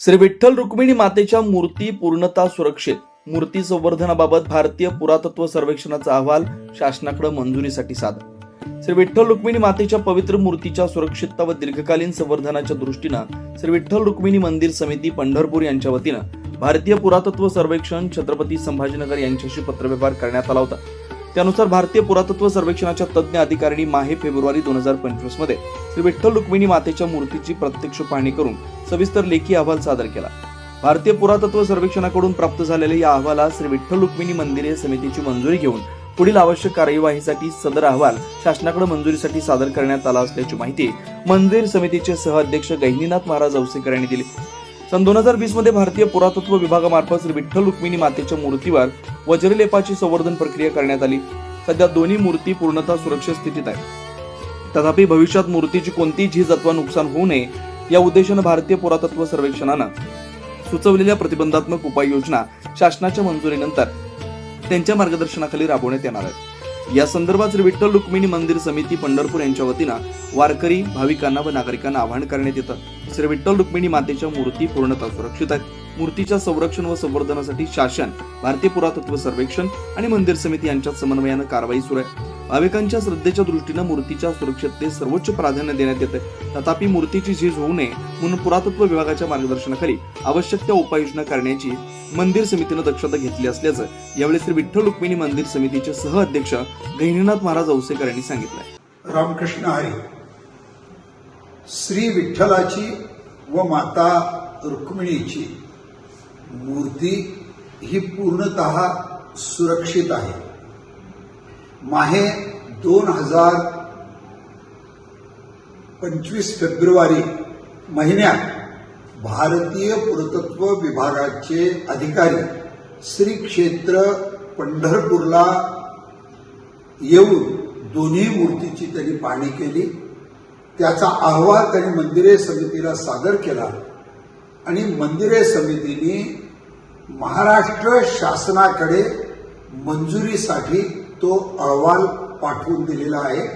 श्री विठ्ठल रुक्मिणी मातेच्या मूर्ती पूर्णतः सुरक्षित. मूर्ती संवर्धनाबाबत भारतीय पुरातत्व सर्वेक्षणाचा अहवाल शासनाकडे मंजुरीसाठी सादर. श्री विठ्ठल रुक्मिणी मातेच्या पवित्र मूर्तीच्या सुरक्षितता व दीर्घकालीन संवर्धनाच्या दृष्टीनं श्री विठ्ठल रुक्मिणी मंदिर समिती पंढरपूर यांच्या वतीनं भारतीय पुरातत्व सर्वेक्षण छत्रपती संभाजीनगर यांच्याशी पत्रव्यवहार करण्यात आला होता. त्यानुसार भारतीय पुरातत्व सर्वेक्षणाच्या तज्ज्ञ अधिकाऱ्यांनी माहे फेब्रुवारी 2025 मध्ये श्री विठ्ठल रुक्मिणी मातेच्या मूर्तीची प्रत्यक्ष पाहणी करून सविस्तर लेखी अहवाल सादर केला. भारतीय पुरातत्व सर्वेक्षणाकडून प्राप्त झालेल्या या अहवालात श्री विठ्ठल रुक्मिणी मंदिरे समितीची मंजुरी घेऊन पुढील आवश्यक कार्यवाहीसाठी सदर अहवाल शासनाकडे मंजुरीसाठी सादर करण्यात आला असल्याची माहिती मंदिर समितीचे सहअध्यक्ष गहिनीनाथ महाराज औसेकर यांनी दिली. सन 2020 मध्ये भारतीय पुरातत्व विभागामार्फत श्री विठ्ठल रुक्मिणी मातेच्या मूर्तीवर वज्रलेपाची संवर्धन प्रक्रिया करण्यात आली. सध्या दोन्ही मूर्ती पूर्णतः सुरक्षित स्थितीत आहेत. तथापि भविष्यात मूर्तीची कोणतीही झीज अथवा नुकसान होऊ नये या उद्देशाने भारतीय पुरातत्व सर्वेक्षणानं सुचवलेल्या प्रतिबंधात्मक उपाययोजना शासनाच्या मंजुरीनंतर त्यांच्या मार्गदर्शनाखाली राबवण्यात येणार आहेत. या संदर्भात श्री विठ्ठल रुक्मिणी मंदिर समिती पंढरपूर यांच्या वतीनं वारकरी भाविकांना व नागरिकांना आवाहन करण्यात येतं. श्री विठ्ठल रुक्मिणी मातेच्या मूर्ती पूर्णतः सुरक्षित आहेत. मूर्तीच्या संरक्षण व संवर्धनासाठी शासन, भारतीय पुरातत्व सर्वेक्षण आणि मंदिर समिती यांच्यात समन्वयानं कारवाई सुरू आहे. भाविकांच्या श्रद्धेच्या दृष्टीनं मूर्तीच्या सुरक्षिततेस सर्वोच्च प्राधान्य देण्यात येते. तथापि मूर्तीची झीज होऊ नये म्हणून पुरातत्व विभागाच्या मार्गदर्शनाखाली आवश्यक त्या उपाययोजना करण्याची मंदिर समितीनं दक्षता घेतली असल्याचं यावेळी श्री विठ्ठल रुक्मिणी मंदिर समितीचे सहअध्यक्ष गहिनीनाथ महाराज औसेकर यांनी सांगितलं. रामकृष्ण हरी. श्री विठ्ठलाची व माता रुक्मिणीची मूर्ती ही पूर्णतः सुरक्षित आहे. माहे 2025 फेब्रुवारी महिन्यात भारतीय पुरातत्व विभागाचे अधिकारी श्री क्षेत्र पंढरपूरला येऊन दोन्ही मूर्तीची त्यांनी पाहणी केली. त्याचा अहवाल त्यांनी मंदिरे समितीला सादर केला आणि मंदिरे समितीने महाराष्ट्र शासनाकडे मंजुरीसाठी तो अहवाल पाठवून दिलेला आहे.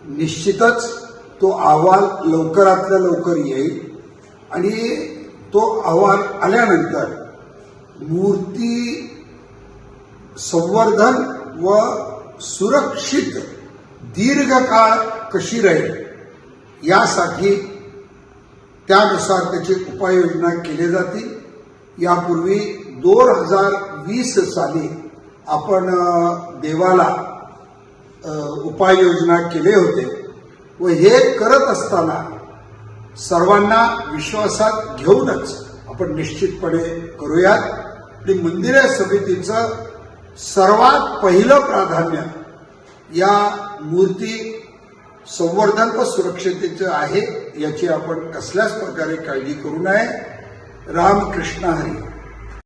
निश्चितच तो अहवाल लवकरातल्या लवकर येईल आणि तो अहवाल आल्यानंतर मूर्ती संवर्धन व सुरक्षित दीर्घकाळ कशी राहील यासाठी त्यानुसार त्याची उपाययोजना केली जातील. यापूर्वी 2020 साली आपण देवाला उपाययोजना केले होते व हे करत असताना सर्वांना विश्वासात घेऊनच आपण निश्चितपणे करूयात. आणि मंदिर समितीचं सर्वात पहिलं प्राधान्य या मूर्ती संवर्धन व सुरक्षिततेचं आहे. याची आपण कसल्याच प्रकारे काळजी करू नये. रामकृष्ण हरी.